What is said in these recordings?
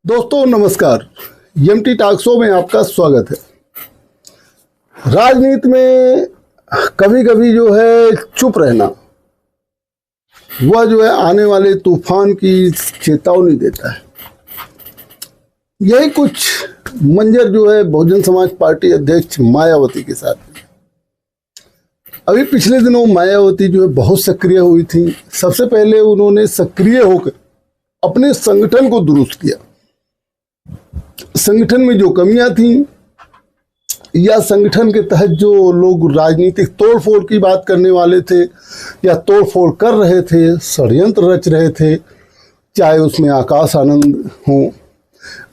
दोस्तों नमस्कार, MT talk show में आपका स्वागत है। राजनीति में कभी कभी जो है चुप रहना, वह जो है आने वाले तूफान की चेतावनी देता है। यही कुछ मंजर जो है बहुजन समाज पार्टी अध्यक्ष मायावती के साथ है। अभी पिछले दिनों मायावती जो है बहुत सक्रिय हुई थी। सबसे पहले उन्होंने सक्रिय होकर अपने संगठन को दुरुस्त किया। संगठन में जो कमियां थी या संगठन के तहत जो लोग राजनीतिक तोड़फोड़ की बात करने वाले थे या तोड़फोड़ कर रहे थे, षड्यंत्र रच रहे थे, चाहे उसमें आकाश आनंद हों,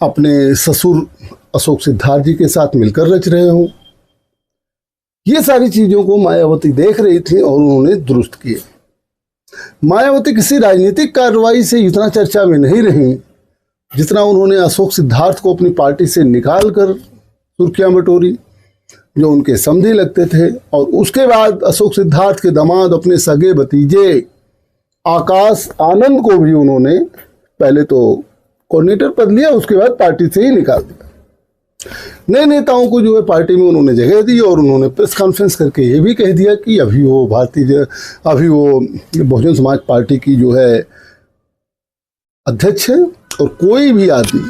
अपने ससुर अशोक सिद्धार्थ जी के साथ मिलकर रच रहे हों, ये सारी चीज़ों को मायावती देख रही थी और उन्होंने दुरुस्त किए। मायावती किसी राजनीतिक कार्रवाई से इतना चर्चा में नहीं रही जितना उन्होंने अशोक सिद्धार्थ को अपनी पार्टी से निकाल कर सुर्खियां बटोरी, जो उनके समधी लगते थे। और उसके बाद अशोक सिद्धार्थ के दामाद अपने सगे भतीजे आकाश आनंद को भी उन्होंने पहले तो कोऑर्डिनेटर पद लिया, उसके बाद पार्टी से ही निकाल दिया। नए नेताओं को जो है पार्टी में उन्होंने जगह दी और उन्होंने प्रेस कॉन्फ्रेंस करके ये भी कह दिया कि अभी वो बहुजन समाज पार्टी की जो है अध्यक्ष है और कोई भी आदमी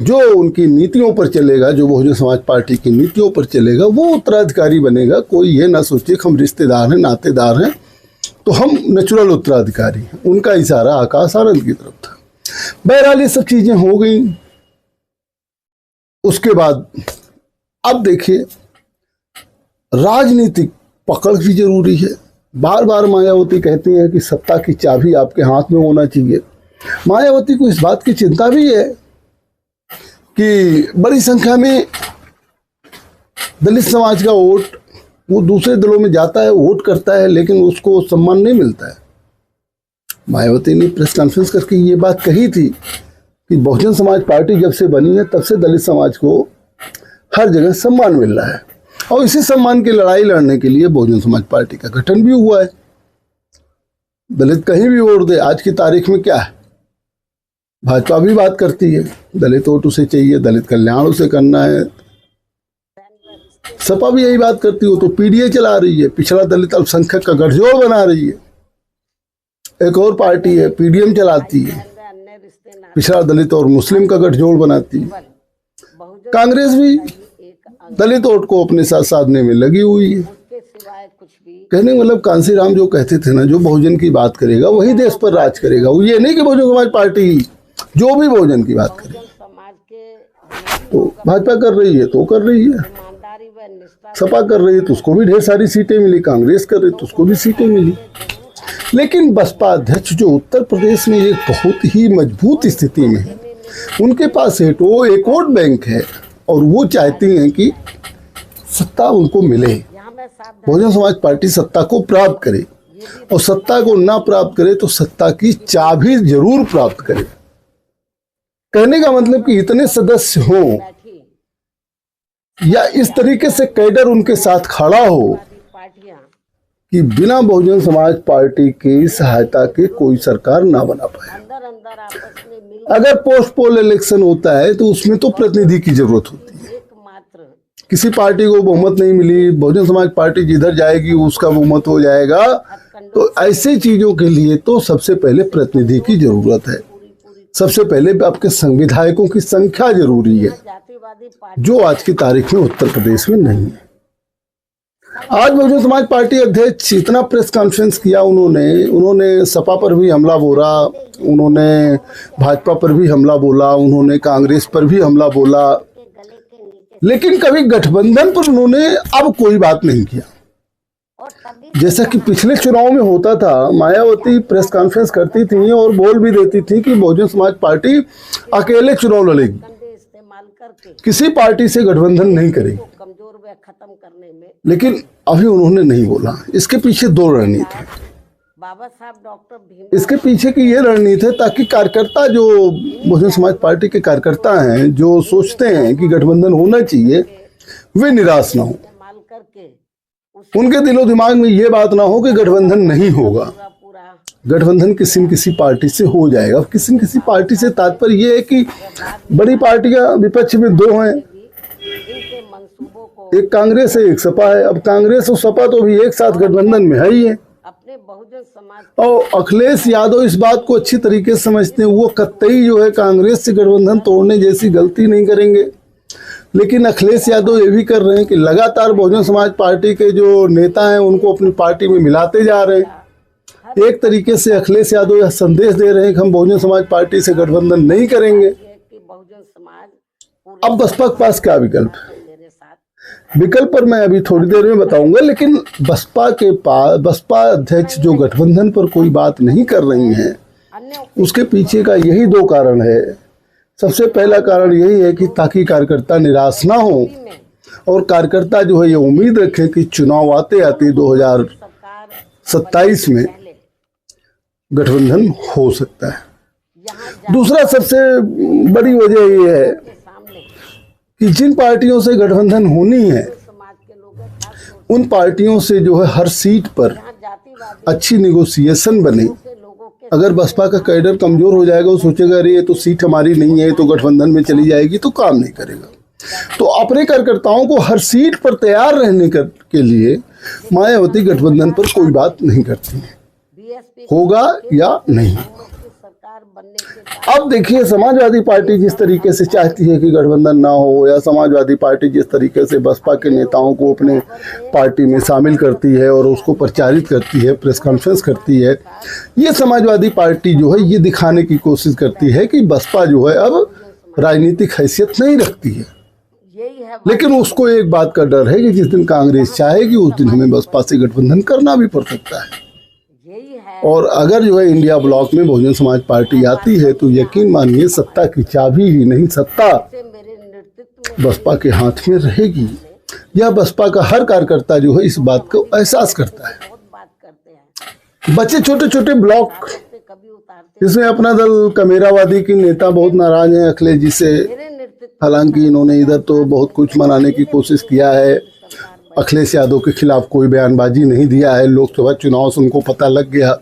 जो उनकी नीतियों पर चलेगा, जो बहुजन समाज पार्टी की नीतियों पर चलेगा, वो उत्तराधिकारी बनेगा। कोई ये ना सोचे कि हम रिश्तेदार हैं, नातेदार हैं, तो हम नेचुरल उत्तराधिकारी हैं। उनका इशारा आकाश आनंद की तरफ था। बहरहाल ये सब चीजें हो गई। उसके बाद अब देखिए, राजनीतिक पकड़ भी जरूरी है। बार बार मायावती कहती हैं कि सत्ता की चाबी आपके हाथ में होना चाहिए। मायावती को इस बात की चिंता भी है कि बड़ी संख्या में दलित समाज का वोट वो दूसरे दलों में जाता है, वोट करता है, लेकिन उसको सम्मान नहीं मिलता है। मायावती ने प्रेस कॉन्फ्रेंस करके ये बात कही थी कि बहुजन समाज पार्टी जब से बनी है तब से दलित समाज को हर जगह सम्मान मिल रहा है और इसी सम्मान की लड़ाई लड़ने के लिए बहुजन समाज पार्टी का गठन भी हुआ है। दलित कहीं भी वोट दे, आज की तारीख में क्या है, भाजपा भी बात करती है दलित वोट उसे चाहिए, दलित कल्याण उसे करना है। सपा भी यही बात करती हो तो पीडीए चला रही है, पिछड़ा दलित अल्पसंख्यक का गठजोड़ बना रही है। एक और पार्टी है पीडीएम चलाती है, पिछड़ा दलित और मुस्लिम का गठजोड़ बनाती है। कांग्रेस भी दलित वोट को अपने साथ साधने में लगी हुई है। कहने का मतलब कांसी राम जो कहते थे ना, जो बहुजन की बात करेगा वही देश पर राज करेगा। वो ये नहीं कि बहुजन समाज पार्टी जो भी बहुजन की बात करे, तो भाजपा कर रही है तो कर रही है, सपा कर रही है तो उसको भी ढेर सारी सीटें मिली, कांग्रेस कर रही तो उसको भी सीटें मिली। लेकिन बसपा अध्यक्ष जो उत्तर प्रदेश में एक बहुत ही मजबूत स्थिति में है, उनके पास एक वोट बैंक है और वो चाहती हैं कि सत्ता उनको मिले, बहुजन समाज पार्टी सत्ता को प्राप्त करे, और सत्ता को ना प्राप्त करे तो सत्ता की चाबी जरूर प्राप्त करे। कहने का मतलब कि इतने सदस्य हो या इस तरीके से कैडर उनके साथ खड़ा हो कि बिना बहुजन समाज पार्टी की सहायता के कोई सरकार ना बना पाए। अगर पोस्ट पोल इलेक्शन होता है तो उसमें तो प्रतिनिधि की जरूरत होती है। किसी पार्टी को बहुमत नहीं मिली, बहुजन समाज पार्टी जिधर जाएगी उसका बहुमत हो जाएगा, तो ऐसी चीजों के लिए तो सबसे पहले प्रतिनिधि की जरूरत है। सबसे पहले आपके संविधायकों की संख्या जरूरी है, जो आज की तारीख में उत्तर प्रदेश में नहीं है। आज बहुजन समाज पार्टी अध्यक्ष इतना प्रेस कॉन्फ्रेंस किया, उन्होंने सपा पर भी हमला बोला, उन्होंने भाजपा पर भी हमला बोला, उन्होंने कांग्रेस पर भी हमला बोला, लेकिन कभी गठबंधन पर उन्होंने अब कोई बात नहीं किया। जैसा कि पिछले चुनाव में होता था, मायावती प्रेस कॉन्फ्रेंस करती थी और बोल भी देती थी कि बहुजन समाज पार्टी अकेले चुनाव लड़ेगी, किसी पार्टी से गठबंधन नहीं करेगी। लेकिन अभी उन्होंने नहीं बोला। इसके पीछे दो रणनीति है। इसके पीछे की ये रणनीति है ताकि कार्यकर्ता, जो बहुजन समाज पार्टी के कार्यकर्ता हैं, जो सोचते हैं कि गठबंधन होना चाहिए, वे निराश ना हो। उनके दिलो दिमाग में ये बात ना हो कि गठबंधन नहीं होगा। गठबंधन किसी न किसी पार्टी से हो जाएगा। किसी न किसी पार्टी से तात्पर्य ये है कि बड़ी पार्टियां विपक्ष में दो हैं, एक कांग्रेस है एक सपा है। अब कांग्रेस और सपा तो भी एक साथ गठबंधन में है ही है। और अखिलेश यादव इस बात को अच्छी तरीके से समझते हैं, वो कतई जो है कांग्रेस से गठबंधन तोड़ने जैसी गलती नहीं करेंगे। लेकिन अखिलेश यादव ये भी कर रहे हैं कि लगातार बहुजन समाज पार्टी के जो नेता हैं उनको अपनी पार्टी में मिलाते जा रहे हैं। एक तरीके से अखिलेश यादव यह संदेश दे रहे हैं कि हम बहुजन समाज पार्टी से गठबंधन नहीं करेंगे। अब बसपा के पास क्या विकल्प है? विकल्प पर मैं अभी थोड़ी देर में बताऊंगा, लेकिन बसपा के पास, बसपा अध्यक्ष जो गठबंधन पर कोई बात नहीं कर रही हैं, उसके पीछे का यही दो कारण है। सबसे पहला कारण यही है कि ताकि कार्यकर्ता निराश ना हो और कार्यकर्ता जो है ये उम्मीद रखे कि चुनाव आते आते 2027 में गठबंधन हो सकता है। दूसरा सबसे बड़ी वजह ये है कि जिन पार्टियों से गठबंधन होनी है उन पार्टियों से जो है हर सीट पर अच्छी निगोसिएशन बने। अगर बसपा का कैडर कमजोर हो जाएगा, वो सोचेगा अरे ये तो सीट हमारी नहीं है, तो गठबंधन में चली जाएगी, तो काम नहीं करेगा। तो अपने कार्यकर्ताओं को हर सीट पर तैयार रहने के लिए मायावती गठबंधन पर कोई बात नहीं करती है, होगा या नहीं। अब देखिए, समाजवादी पार्टी जिस तरीके से चाहती है कि गठबंधन ना हो, या समाजवादी पार्टी जिस तरीके से बसपा के नेताओं को अपने पार्टी में शामिल करती है और उसको प्रचारित करती है, प्रेस कॉन्फ्रेंस करती है, ये समाजवादी पार्टी जो है ये दिखाने की कोशिश करती है कि बसपा जो है अब राजनीतिक हैसियत नहीं रखती है। लेकिन उसको एक बात का डर है कि जिस दिन कांग्रेस चाहेगी उस दिन हमें बसपा से गठबंधन करना भी पड़ सकता है। और अगर जो है इंडिया ब्लॉक में बहुजन समाज पार्टी आती है तो यकीन मानिए सत्ता की चाबी ही नहीं, सत्ता बसपा के हाथ में रहेगी। यह बसपा का हर कार्यकर्ता जो है इस बात को एहसास करता है। बच्चे छोटे छोटे ब्लॉक, इसमें अपना दल कमेरावादी की नेता बहुत नाराज हैं अखिलेश जी से। हालांकि इन्होंने इधर तो बहुत कुछ मनाने की कोशिश किया है, अखिलेश यादव के खिलाफ कोई बयानबाजी नहीं दिया है। लोकसभा चुनाव से उनको पता लग गया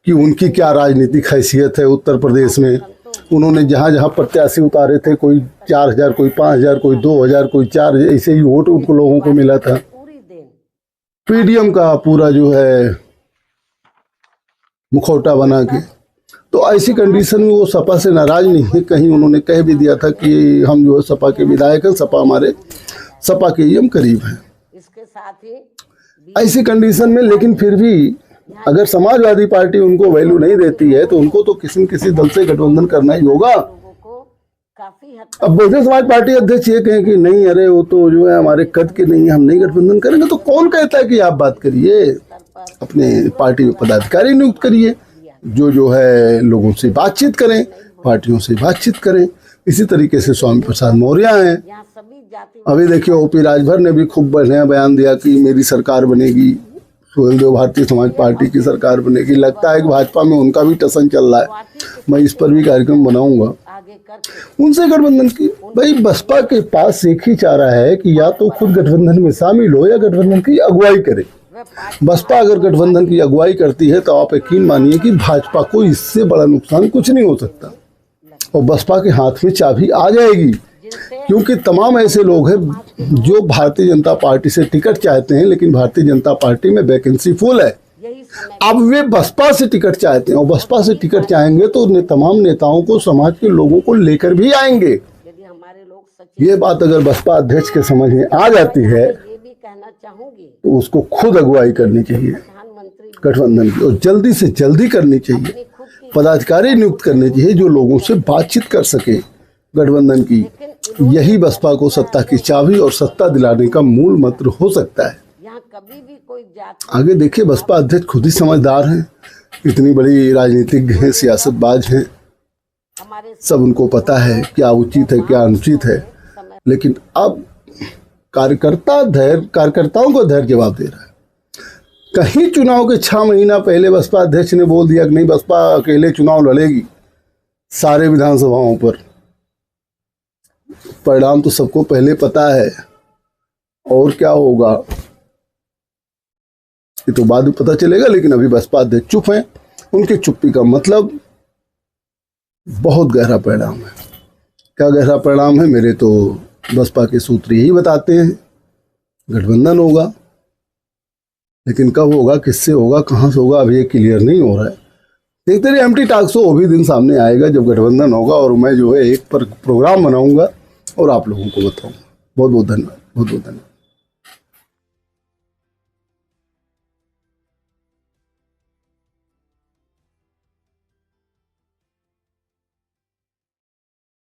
कि उनकी क्या राजनीतिक हैसियत है। उत्तर प्रदेश में उन्होंने जहाँ जहाँ प्रत्याशी उतारे थे, कोई 4000, कोई 5000, कोई 2000, कोई 4, ऐसे ही वोट उनको लोगों को मिला था। पीडीएम का पूरा जो है मुखौटा बना के, तो ऐसी कंडीशन में वो सपा से नाराज नहीं है। कहीं उन्होंने कह भी दिया था कि हम जो है सपा के विधायक हैं, सपा हमारे सपा के ही हम करीब हैं। ऐसी कंडीशन में लेकिन फिर भी अगर समाजवादी पार्टी उनको वैल्यू नहीं देती है तो उनको तो किसी न किसी दल से गठबंधन करना ही होगा। अब बहुजन समाज पार्टी अध्यक्ष ये कहें कि नहीं, अरे वो तो जो है हमारे कद के नहीं है, हम नहीं गठबंधन करेंगे, तो कौन कहता है कि आप बात करिए, अपने पार्टी में पदाधिकारी नियुक्त करिए जो है लोगों से बातचीत करें, पार्टियों से बातचीत करें। इसी तरीके से स्वामी प्रसाद मौर्य हैं। अभी देखिए ओपी राजभर ने भी खूब बढ़िया बयान दिया कि मेरी सरकार बनेगी, सुहेलदेव भारतीय समाज पार्टी की सरकार बनेगी। लगता है कि भाजपा में उनका भी टसन चल रहा है। मैं इस पर भी कार्यक्रम बनाऊंगा। उनसे गठबंधन की, भाई बसपा के पास एक ही चारा है कि या तो खुद गठबंधन में शामिल हो या गठबंधन की अगुवाई करे। बसपा अगर गठबंधन की अगुवाई करती है तो आप यकीन मानिए कि भाजपा को इससे बड़ा नुकसान कुछ नहीं हो सकता और बसपा के हाथ में चाबी आ जाएगी। क्योंकि तमाम ऐसे लोग हैं जो भारतीय जनता पार्टी से टिकट चाहते हैं, लेकिन भारतीय जनता पार्टी में वैकेंसी फुल है। अब वे बसपा से टिकट चाहते हैं और बसपा से टिकट चाहेंगे तो तमाम नेताओं को, समाज के लोगों को लेकर भी आएंगे। ये बात अगर बसपा अध्यक्ष के समझ में आ जाती है तो उसको खुद अगुवाई करनी चाहिए गठबंधन की, और जल्दी से जल्दी करनी चाहिए। पदाधिकारी नियुक्त करने चाहिए जो लोगों से बातचीत कर सके गठबंधन की। यही बसपा को सत्ता की चाबी और सत्ता दिलाने का मूल मंत्र हो सकता है। आगे देखिए, बसपा अध्यक्ष खुद ही समझदार हैं, इतनी बड़ी राजनीतिक हैं, सियासतबाज हैं, सब उनको पता है क्या उचित है क्या अनुचित है। लेकिन अब कार्यकर्ताओं को धैर्य जवाब दे रहा है। कहीं चुनाव के 6 महीना पहले बसपा अध्यक्ष ने बोल दिया कि नहीं, बसपा अकेले चुनाव लड़ेगी सारे विधानसभाओं पर। परिणाम तो सबको पहले पता है, और क्या होगा ये तो बाद में पता चलेगा। लेकिन अभी बसपा अध्यक्ष चुप हैं। उनकी चुप्पी का मतलब बहुत गहरा परिणाम है। क्या गहरा परिणाम है? मेरे तो बसपा के सूत्र यही बताते हैं, गठबंधन होगा, लेकिन कब होगा, किससे होगा, कहाँ से होगा, अभी ये क्लियर नहीं हो रहा है। देखते रहिए एमटी टॉक्स, वो भी दिन सामने आएगा जब गठबंधन होगा और मैं जो है एक पर प्रोग्राम बनाऊंगा और आप लोगों को बताऊंगा। बहुत बहुत धन्यवाद, बहुत बहुत धन्यवाद।